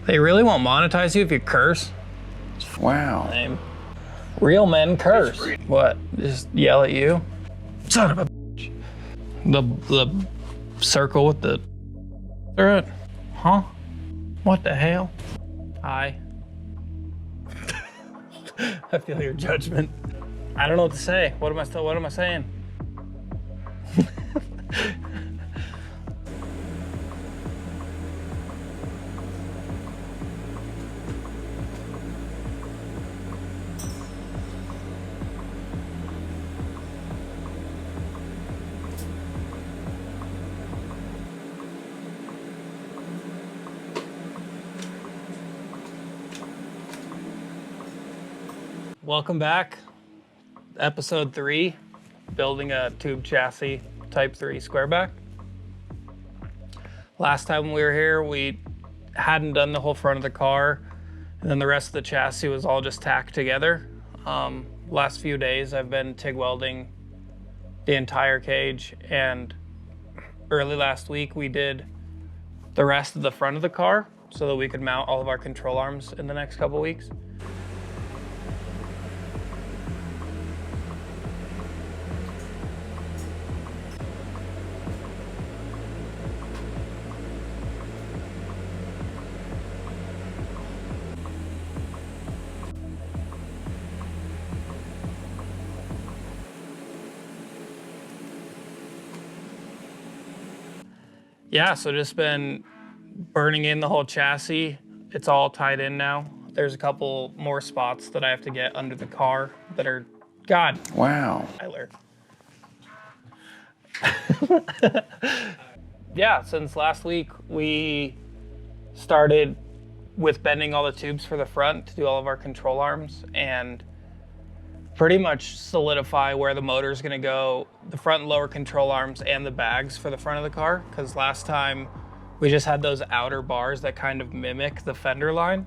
They really won't monetize you if you curse? Wow. Lame. Real men curse. What? Just yell at you? Son of a bitch. The circle with the... through it? Huh? What the hell? Hi. I feel your judgment. I don't know what to say. What am I saying? Welcome back. Episode 3, building a tube chassis Type 3 Squareback. Last time we were here, we hadn't done the whole front of the car, and then the rest of the chassis was all just tacked together. Last few days, I've been Tig Welding the entire cage, and early last week, we did the rest of the front of the car so that we could mount all of our control arms in the next couple weeks. Yeah, so just been burning in the whole chassis. It's all tied in now. There's a couple more spots that I have to get under the car that are, God. Wow. Tyler. Yeah, since last week, we started with bending all the tubes for the front to do all of our control arms and pretty much solidify where the motor is going to go, the front and lower control arms and the bags for the front of the car. Because last time we just had those outer bars that kind of mimic the fender line.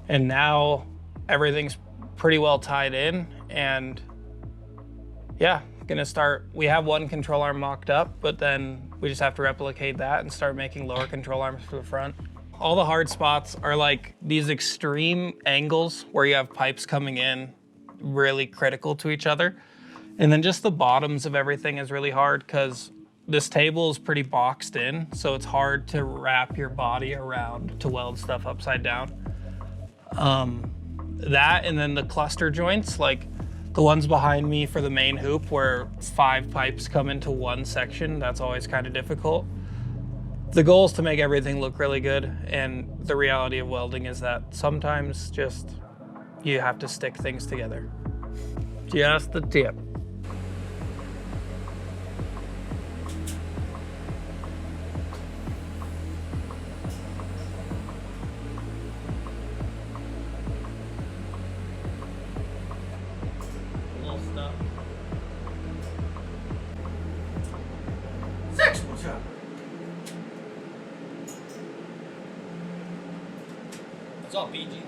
And now everything's pretty well tied in. And yeah, gonna start, we have one control arm mocked up, but then we just have to replicate that and start making lower control arms for the front. All the hard spots are like these extreme angles where you have pipes coming in really critical to each other. And then just the bottoms of everything is really hard because this table is pretty boxed in, so it's hard to wrap your body around to weld stuff upside down. That and then the cluster joints, like the ones behind me for the main hoop where 5 pipes come into one section, that's always kind of difficult. The goal is to make everything look really good, and the reality of welding is that sometimes just you have to stick things together. Just the tip. Little stuff. Sexual job. It's all PG.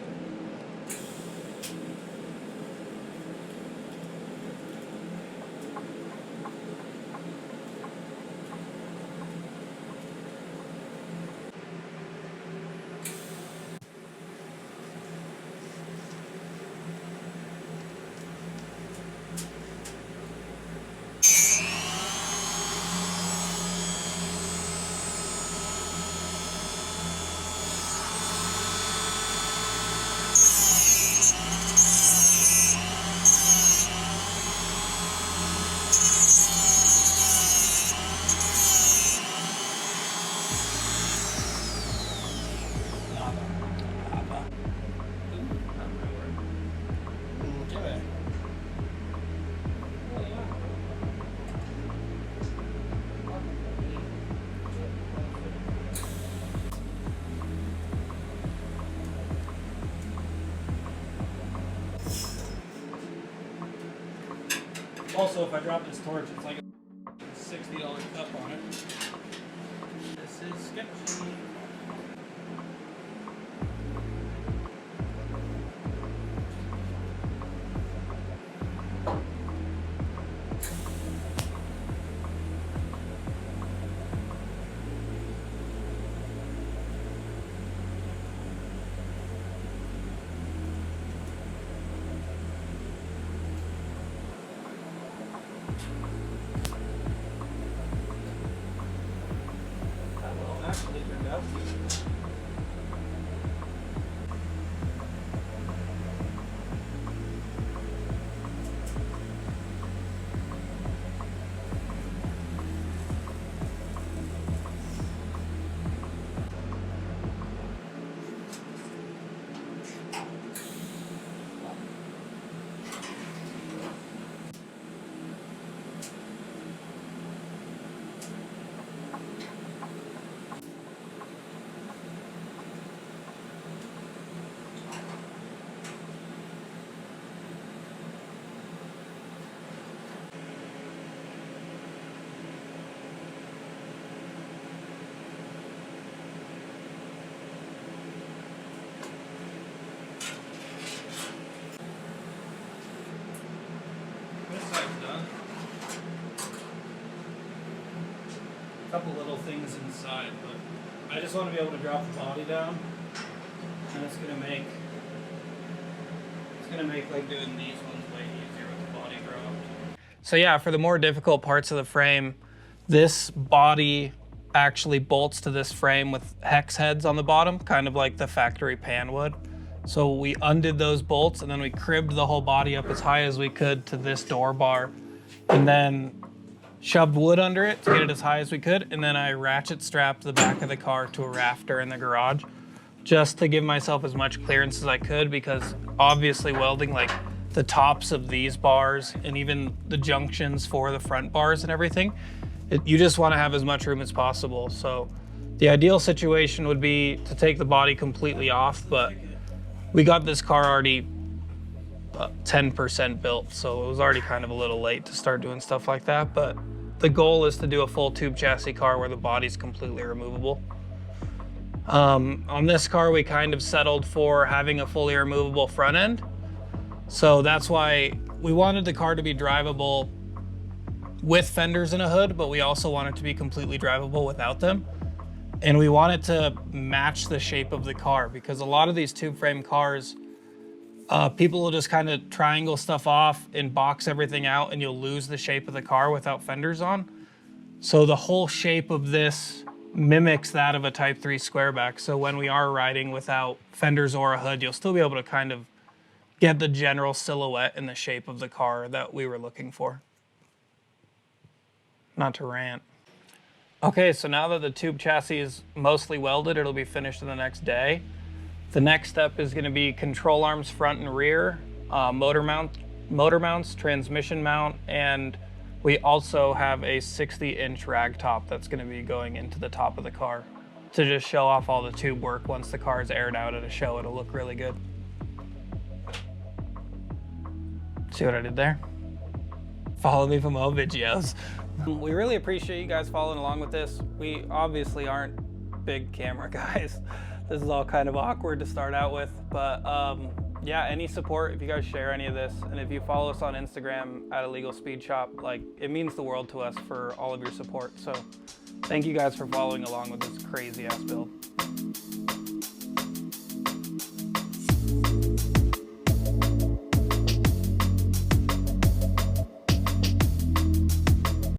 Also, if I drop this torch, it's like a $60 cup on it. This is sketchy. actually turned out to be. This side's done. A couple little things inside, but I just want to be able to drop the body down, and it's gonna make like doing these ones way easier with the body dropped. So yeah, for the more difficult parts of the frame, this body actually bolts to this frame with hex heads on the bottom, kind of like the factory pan would. So we undid those bolts and then we cribbed the whole body up as high as we could to this door bar, and then shoved wood under it to get it as high as we could. And then I ratchet strapped the back of the car to a rafter in the garage just to give myself as much clearance as I could, because obviously welding like the tops of these bars and even the junctions for the front bars and everything, you just want to have as much room as possible. So the ideal situation would be to take the body completely off, but we got this car already 10% built, so it was already kind of a little late to start doing stuff like that. But the goal is to do a full tube chassis car where the body's completely removable. On this car, we kind of settled for having a fully removable front end. So that's why we wanted the car to be drivable with fenders and a hood, but we also want it to be completely drivable without them. And we want it to match the shape of the car, because a lot of these tube frame cars, people will just kind of triangle stuff off and box everything out, and you'll lose the shape of the car without fenders on. So the whole shape of this mimics that of a Type 3 Squareback. So when we are riding without fenders or a hood, you'll still be able to kind of get the general silhouette and the shape of the car that we were looking for. Not to rant. Okay, so now that the tube chassis is mostly welded, it'll be finished in the next day. The next step is going to be control arms front and rear, motor mounts, transmission mount, and we also have a 60-inch rag top that's going to be going into the top of the car to just show off all the tube work. Once the car is aired out at a show, it'll look really good. See what I did there? Follow me for more videos. We really appreciate you guys following along with this. We obviously aren't big camera guys. This is all kind of awkward to start out with, but yeah, any support, if you guys share any of this, and if you follow us on Instagram at illegalspeedshop, like, it means the world to us for all of your support. So thank you guys for following along with this crazy ass build.